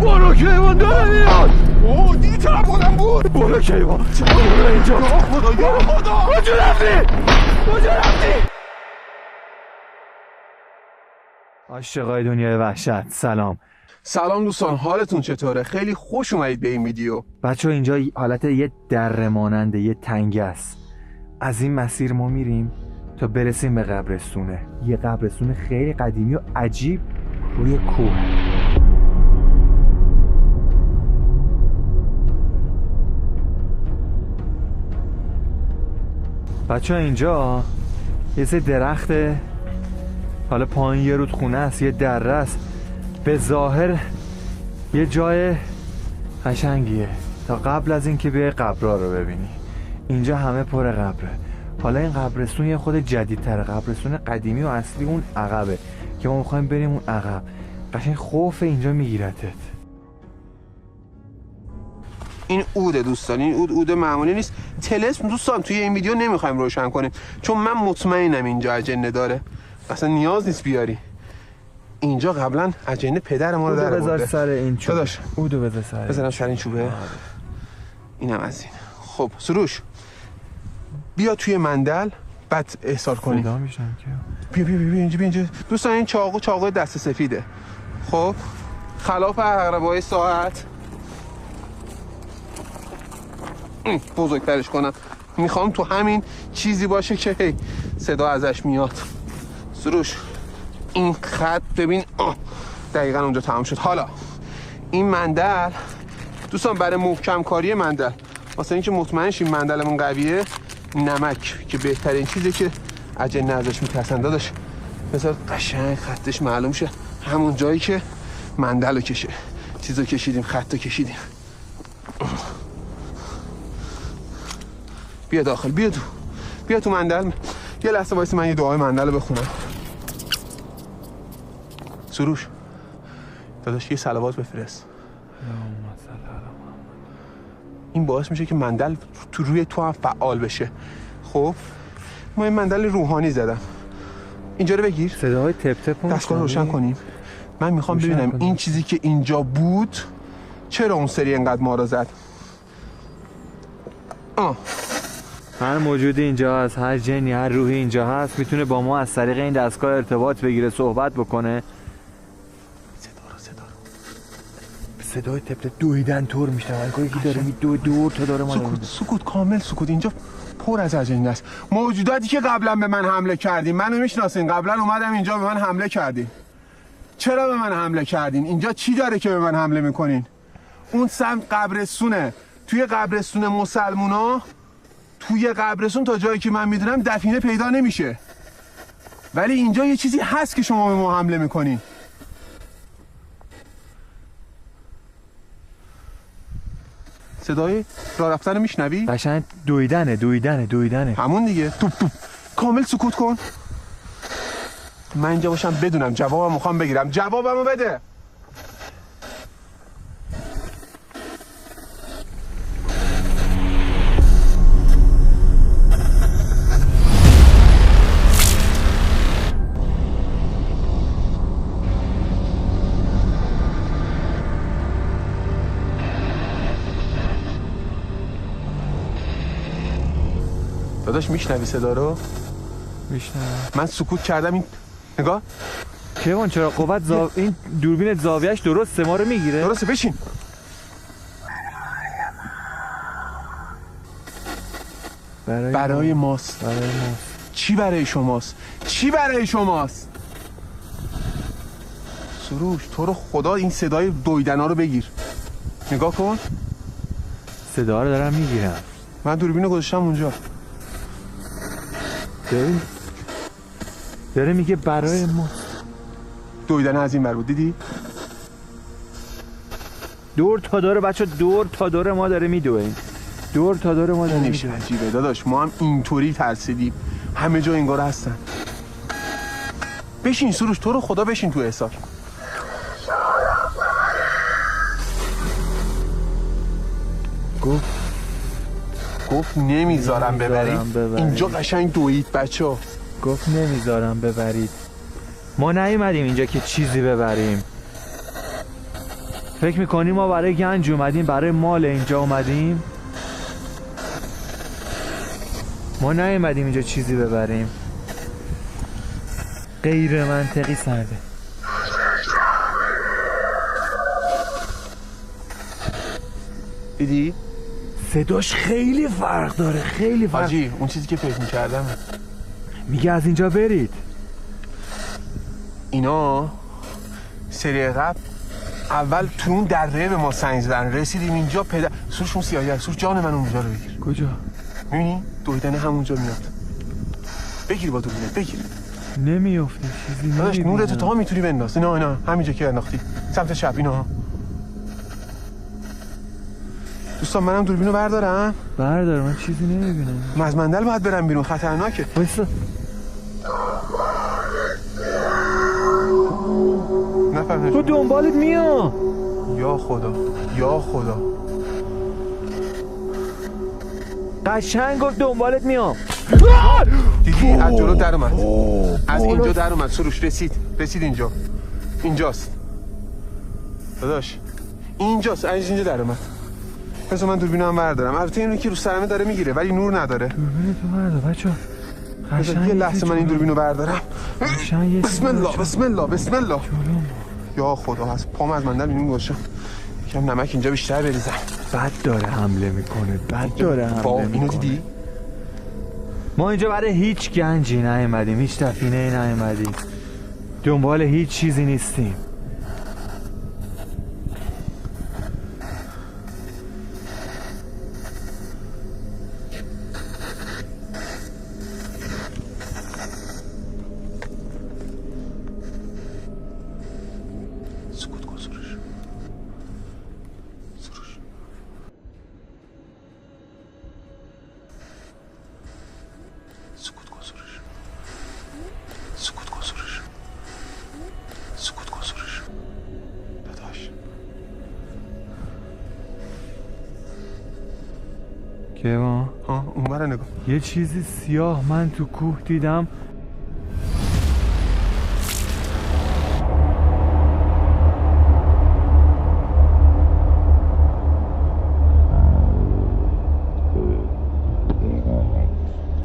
برو کیوان داره میاد. اوه دیگه چرا بودم بود. برو کیوان برو اینجا. خدا کجا رفتی؟ عاشقای دنیای وحشت سلام دوستان، حالتون چطوره؟ خیلی خوش اومدید به این ویدیو. بچه ها اینجا حالت یه دره ماننده، یه تنگه است. از این مسیر ما میریم تا برسیم به قبرستونه. یه قبرستون خیلی قدیمی و عجیب روی کوه. بچه ها اینجا یه سری درخته، حالا پایین یه رودخونه است، یه دره است. به ظاهر یه جای قشنگیه تا قبل از اینکه بیای قبرها رو ببینی. اینجا همه پر قبره. حالا این قبرستون یه خود جدیدتره، قبرستون قدیمی و اصلی اون عقبه که ما میخوایم بریم اون عقب. قشنگ خوف اینجا میگیرتت. این عوده دوستان، این عود معمولی نیست. طلسم دوستان توی این ویدیو نمیخوایم روشن کنیم چون من مطمئنم اینجا اجنه داره. اصلا نیاز نیست بیاری. اینجا قبلا اجنه پدر ما رو در آورده. بذار سر این چوب. داداش عودو بذار سر. بذارم سر این چوبه. اینم از این. خب سروش بیا توی مندل بعد احضار کنیم. صدا میشم که بیا اینجا. دوستان این چاقو دست سفیده. خب خلاف عقربای ساعت بزرگترش کنم. میخوام تو همین چیزی باشه که صدا ازش میاد. سروش این خط ببین دقیقا اونجا تمام شد. حالا این مندل دوستان برای محکم کاری مندل، واسه اینکه مطمئن شیم مندلمون قویه، نمک که بهترین چیزی که اجنه ازش میترسن. داداش مثلا قشنگ خطش معلوم شه همون جایی که مندل رو کشه. چیزو کشیدیم، خط رو کشیدیم. بیا داخل، بیا تو مندل. یه لحظه وایس من یه دعای مندل رو بخونم. سروش داداش یه صلوات بفرست. این باعث میشه که مندل تو روی تو هم فعال بشه. خب ما این مندل روحانی زدم. اینجا رو بگیر، صداهای تپ تپ دستگاه رو روشن کنیم. من میخوام ببینم این چیزی که اینجا بود چرا اون سری انقدر ما رو زد. هر موجودی اینجا هست، هر جنی، هر روحی اینجا هست میتونه با ما از طریق این دستگاه ارتباط بگیره، صحبت بکنه. صدای تپ دویدن طور میشنم. انگار یکی داره دور تا داره ما. سکوت کامل سکوت. اینجا پر از اجنه است. موجوداتی که قبلا به من حمله کردین، منو میشناسین. قبلا اومدم اینجا به من حمله کردین. چرا به من حمله کردین؟ اینجا چی داره که به من حمله میکنین؟ اون سمت قبرستونه. توی قبرستون مسلمونا، توی قبرستون تا جایی که من میدونم دفینه پیدا نمیشه. ولی اینجا یه چیزی هست که شما به ما حمله میکنین. صدای راه رفتن میشنوی؟ قشنگ دویدنه. همون دیگه. توپ کامل سکوت کن. من اینجا باشم بدونم جوابم میخوام بگیرم. جوابمو بده. داداش میشنوی صدا رو؟ میشنوم. من سکوت کردم. این نگاه کیوان چرا قوت این دوربین زاویه‌اش درسته ما رو میگیره؟ درسته. بشین. برای ماست. چی برای شماست؟ سروش تو رو خدا این صدای دویدنا رو بگیر. نگاه کن. صدا رو دارم میگیرم. من دوربین رو گذاشتم اونجا. داره میگه برای ما. دویدن از این بر بود. دیدی؟ دور تا داره بچه، دور تا داره ما داره میدوه. نمیشه. عجیبه داداش، ما هم اینطوری ترسیدیم. همه جا انگار هستن. بشین سروش تو رو خدا بشین تو احسار. گفت نمیذارم ببرید. اینجا قشنگ دوید بچه ها. گفت نمیذارم ببرید. ما نیومدیم اینجا که چیزی ببریم. فکر میکنی ما برای گنج اومدیم، برای مال اینجا اومدیم؟ ما نیومدیم اینجا چیزی ببریم. غیر منطقی سرده. دیدی؟ صداش خیلی فرق داره، خیلی فرق. حاجی اون چیزی که فکر میکردم میگه از اینجا برید. اینا سری قبل اول تو اون دره به ما سنگ زدن، رسیدیم اینجا سروش اون سیاهی سروش جان من اونجا رو بگیر. کجا؟ میبینی؟ دویدن همونجا میاد. بگیر با دوربینت بگیر. نمیافته چیزی داداش نمیبینم. نورتو تا میتونی بنداز. اینا همینجا که انداختی سمت چپ. اینا دوستان منم دوربینو بردارم. بردار، من چیزی نمیبینم. از مندل باید برم بیرون، خطرناکه. وایسا. نفهمیدم. تو دنبالت میام. یا خدا یا خدا. قشنگ گفت دنبالت میام. دیدی از جلو در اومد. از اینجا در اومد. سروش رسید اینجاست داداش، اینجاست. از اینجا در اومد. پس من دوربینو هم بردارم. البته اینو که رو سرمه داره میگیره ولی نور نداره. دوربین تو بردار بچه‌ها. یه لحظه من این دوربینو بردارم. بسم الله بسم الله بسم الله. یا خدا از پام از مندل بیرون گذاشتم. یکم نمک اینجا بیشتر بریزم. بد داره حمله میکنه، بد داره حمله میکنه. اینو دیدی؟ ما اینجا برای هیچ گنجی نیومدیم، هیچ دفینه‌ای نیومدیم، دنبال هیچ چیزی نیستیم. سکوت کن سروش. داداش که ما اون برای نگاه. یه چیزی سیاه من تو کوه دیدم.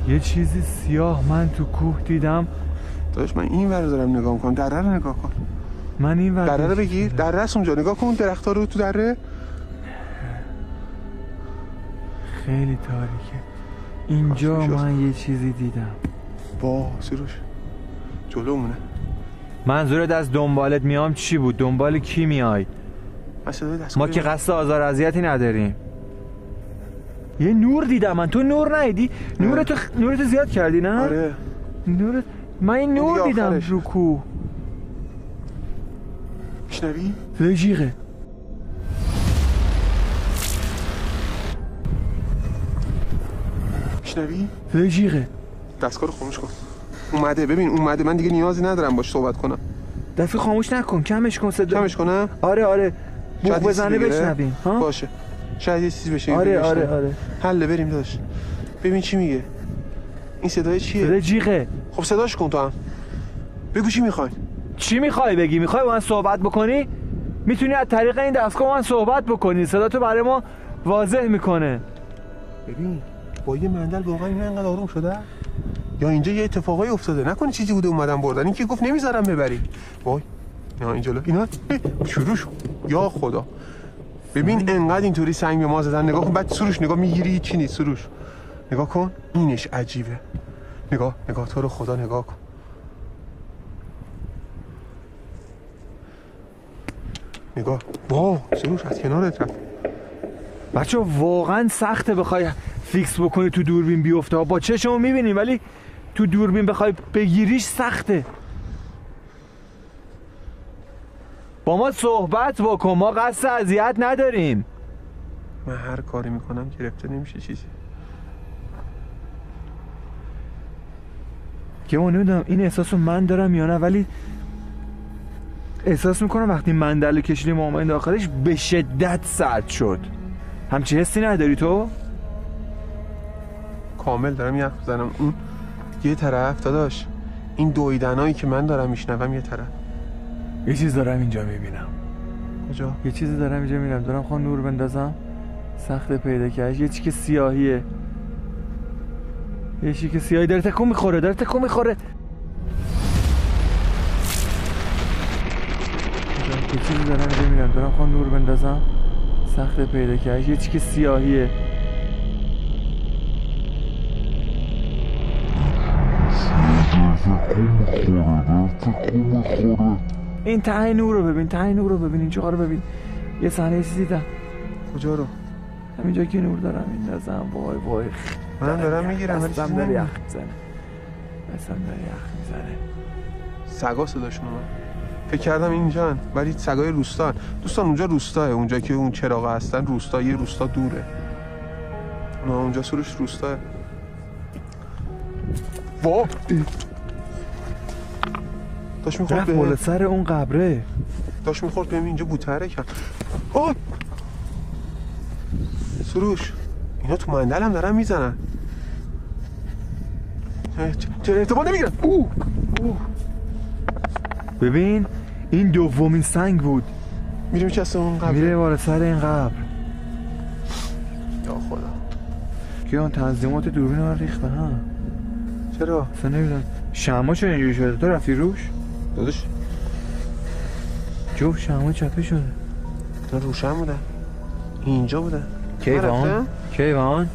یه چیزی سیاه من تو کوه دیدم. داداش من این ور دارم نگاه میکنم. دره رو نگاه کن. من این ور دره رو بگیر. دره است اونجا. نگاه کن درخت‌ها رو تو دره. خیلی تاریکه اینجا. من یه چیزی دیدم. با سروش جلومونه. منظورت از دنبالت میام چی بود؟ دنبال کی میای؟ ما که قصد آزار اذیتی نداریم. یه نور دیدم من. تو نور ندیدی؟ نورتو زیاد کردی نه؟ آره من این نور دیدم رو کوه. میشنوی؟ وجیقه. میشنوی؟ وجیقه. دستگاه رو خاموش کن. اومده. ببین اومده. من دیگه نیازی ندارم باش صحبت کنم. دستگاه خاموش نکن. کمش کن صدا. کمش کنم؟ آره بوق بزنه بشنویم. باشه شاید یه چیزی بشه. آره حله. بریم داداش ببین چی میگه. این صدای چیه؟ صدای جیغه. خب صداش کن تو هم. بگو چی میخوای. چی میخوای بگی؟ میخوای با من صحبت بکنی؟ میتونی از طریق این دستگاه با من صحبت بکنی. صدا تو برای ما واضح میکنه. ببین با یه مندل واقعا این انقدر آروم شده یا اینجا یه اتفاقایی افتاده؟ نکنه چیزی بوده اومدن بردن. این که گفت نمیذارم ببری. وای نه این جلو اینا شروع شد. یا خدا ببین انقدر اینطوری سنگ به ما زدن. نگاه کن. بعد سروش نگاه میگیری چی نیست. سروش نگاه کن. اینش عجیبه. نگاه تو رو خدا نگاه کن. نگاه. واو سروش از کنارت رفت. بچه واقعا سخته بخوای فیکس بکنی تو دوربین بیفته. با چشمو میبینی ولی تو دوربین بخوای بگیریش سخته. با ما صحبت بکن. ما قصد اذیت نداریم. من هر کاری میکنم گرفته نمیشه چیزی. که من نمیدونم این احساسو من دارم یا نه ولی احساس میکنم وقتی مندل کشیدیم اومدیم داخلش به شدت سرد شد. همچی حسی نداری تو؟ کامل دارم یخ بزنم. اون یه طرف داداش این دویدنایی که من دارم میشنوم یه طرف. یه چیز دارم اینجا میبینم. کجا؟ یه چیزی دارم اینجا میرم، دارم خواه نور بندازم، سخت پیدا کردش. یه چیک سیاهیه، یه چیک سیاهی داره تکون میخوره، داره تکون میخوره. یه چیزی دارم اینجا میرم، دارم خواه نور بندازم، سخت پیدا کردش. یه چیک سیاهیه. این ته نور رو ببین، ته نور رو ببین، اینجا رو ببین. یه صحنه چیزی دیدم. کجا رو؟ همینجا که نور دارم میندازم. وای وای، منم دارم میگیرم ولی دستم داره یخ میزنه، دستم داره یخ میزنه. سگا صداشون اومد. فکر کردم اینجان، ولی سگای روستان. دوستان اونجا روستاه، اونجا که اون چراغا هستن روستا، یه روستا دوره. نه اونجا سروش روستاه. وا داشت میخورد رفت بالا سر اون قبره، داشت میخورد بهم اینجا بوتره کرد. آه سروش، اینا تو مندل هم دارن میزنن. چرا ارتباط نمیگیرن؟ ببین این دومین سنگ بود. میریم چه اون قبر؟ میره بالا سر این قبر. یا خدا که اون تنظیمات دوربین رو ریخت به هم. چرا؟ اصلا نمیدونم شمع چرا اینجوری شده. تو رفتی روش؟ داداش جفت شمع چپه شده. تا روشن بودن، اینجا بودن. کیوان کیوان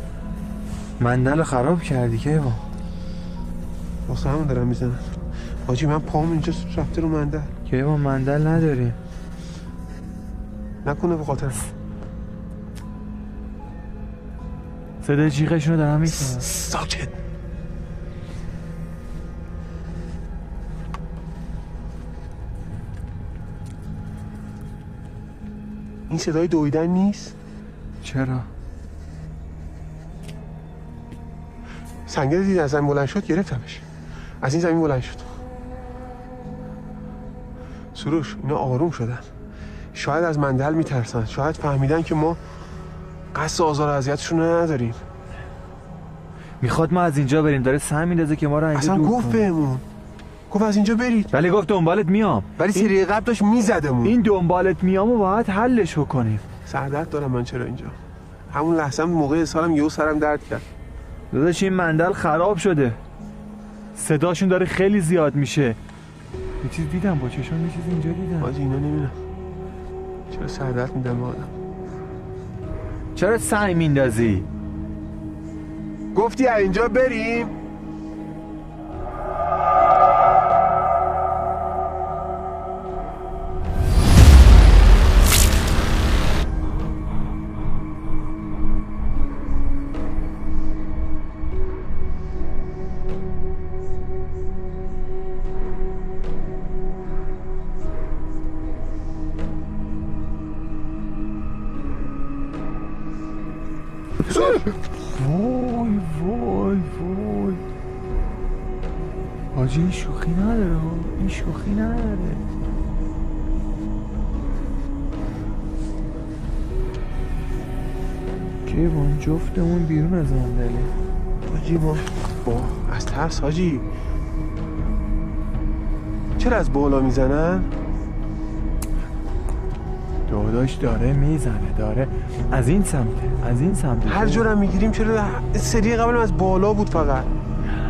مندل خراب کردی کیوان. واسه همون دارم میزنن. حاجی من پام اینجا رفته رو مندل. کیوان مندل نداریم. نکنه به خاطر صدای جیغشون رو دارم میکنم. ساکت. این صدای دویدن نیست؟ چرا؟ سنگه دید از زمین بلند شد گرفتمش. از این زمین بلند شد. سروش اینا آروم شدن. شاید از مندل میترسن، شاید فهمیدن که ما قصد آزار و اذیتشون رو نداریم. میخواد ما از اینجا بریم، داره سهم میندازه که ما رو اینجا اصلا دور گفت کنه. بهمون، گفت از اینجا برید. ولی گفت دنبالت میام. ولی سری قبل داشت میزدمون. این دنبالت میام و باید حلش بکنیم. سردرد دارم من. چرا اینجا؟ همون لحظه موقع اسهالم یهو سرم درد کرد. داداش این مندل خراب شده، صداشون داره خیلی زیاد میشه. یه چیز دیدم با چشم، یه چیز اینجا دیدم. حاجی اینا نمیدونم چرا سردرد میدم به آدم. چرا سعی میندازی؟ گفتی از اینجا بریم؟ وای وای وای حاجی این شوخی نداره، این شوخی نداره. کیوان جفتمون بیرون از مندلی. حاجی ما از ترس حاجی. چرا از بالا میزنن؟ داداش داره میزنه، داره از این سمته، از این سمته. هر جورم میگیریم. چرا سری قبل از بالا بود فقط؟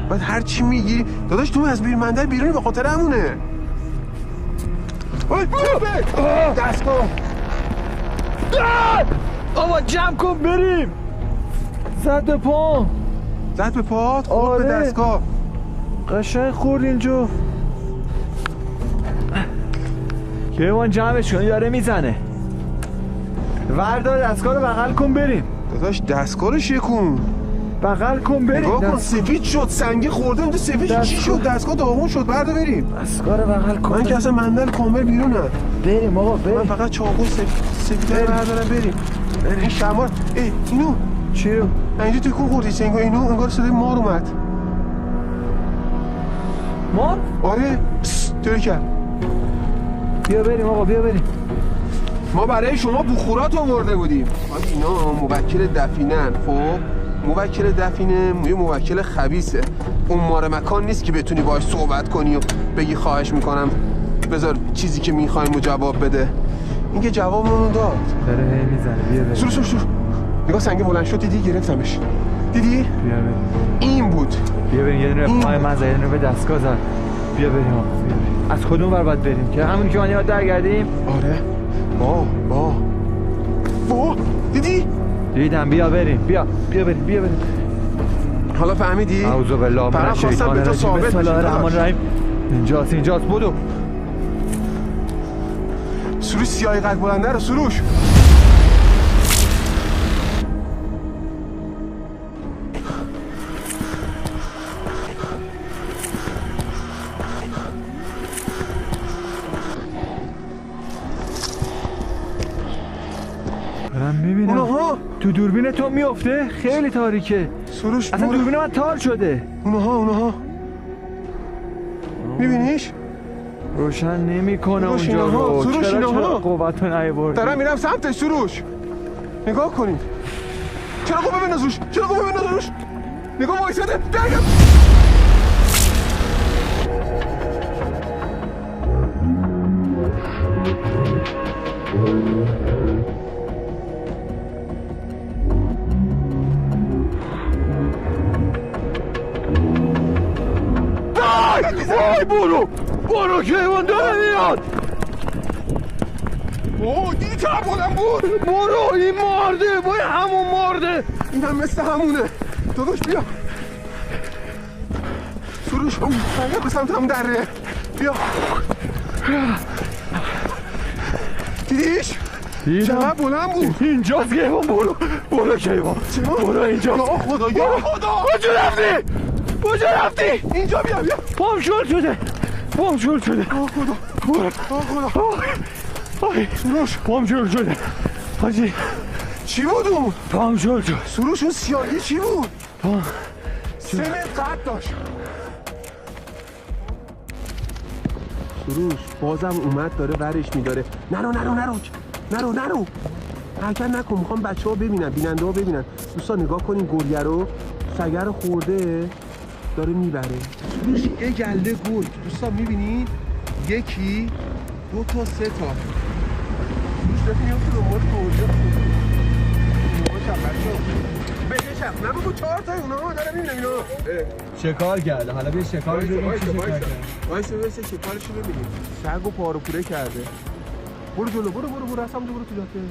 بعد هر چی میگیری داداش تو از بیرون مندل بیرونی به خاطر همونه. دستگاه آبا جمع کن بریم. زد به پام. زد به پات؟ خورد به دستگاه. قشنگ خورد اینجا. کیوان جمعش کن، داره میزنه. وردار دستگاه رو بغل کن بریم. داداش دستگاه رو شکون، بغل کن بریم. نگاه کن سفید شد، سنگی خورده اونجا سفید. چی شد؟ دستگاه داغون شد. بردا بریم. دستگاه رو بغل کن. من که اصلا مندل کامل بیرونم. بریم آقا بریم. من فقط چاقو سفید رو بردارم. بریم. این شمار اینو چی رو؟ اینجا تکون خوردی سنگو. اینو انگار صدای مار اومد. مار؟ آره طوری کرد. بیا بریم آقا بیا بریم. ما برای شما بخورات آورده بودیم. اینا موکل دفینن. خب موکل دفینه یه موکل خبیثه. اون مار مکان نیست که بتونی باهاش صحبت کنی و بگی خواهش میکنم بذار چیزی که میخوایم و جواب بده. این که جوابمون داد. داره هی میزنه. بیا بریم. سروش نگاه سنگ بلند شد دیدی گرفتمش. دیدی؟ بیا بریم. این بود. بیا بریم. یه دونه پای من زد، یه دونه به دستگاه زد. بیا بریم. از کدوم ور باید بریم؟ که همونی که ما درگردیم؟ آره. با دیدی؟ دیدم. بیا بریم. بیا بریم. حالا فهمیدی؟ اعوذ بالله من الشیطان الرجیم. بسم الله الرحمن الرحیم. اینجاست بدو. سروش سیاهی قد بلنده رو سروش. دارم میبینم اونها تو دوربین تو میفته. خیلی تاریکه. سروش اصلا دوربین من تار شده. اونها میبینیش؟ روشن نمیکنه سروش اونجا اینها. رو. سروش چرا اینها. قوتو نیاوردی؟ دارم میرم سمتش سروش. نگاه کنید. چرا قوه بنداز روش؟ نگاه وایساده. درگم. وای برو که ایوان داره میاد. دیدی چرا بلند بود؟ برو این مرده. وای همون مرده. این هم مثل همونه. داداش بیا سروش سنگه به سمت همون دره. بیا دیدیش؟ دیدم. چقدر بلند بود. اینجاست که ایوان. برو که ایوان. برو اینجا. یا خدا کجا رفتی؟ اینجا بیا پام شل شده. خدا سروش پام شل شده. حاجی چی بود اون؟ پام شل شد. سروش اون سیاهی چی بود؟ 3 متر قد داشت. سروش بازم اومد داره ورش میداره. نرو حرکت نکن. میخوام بچه ها ببینن، بیننده ها ببینن. دوستان نگاه کنین گریه رو. سگه رو خورده داره میبره. سروش یه گله گرگ. دوستان میبینین 1 2 تا 3 تا. سروش داره میفته دنبال گریه. بچه‌ها نه بگو 4 تا اونا داره میبینه اینا. شکار کرده. حالا بیا شکار ببینیم چی شکار کرده. وایسا شکارشو ببینیم. سگ و پاره پوره کرده. برو جلو برو اصلا برو تو جاده.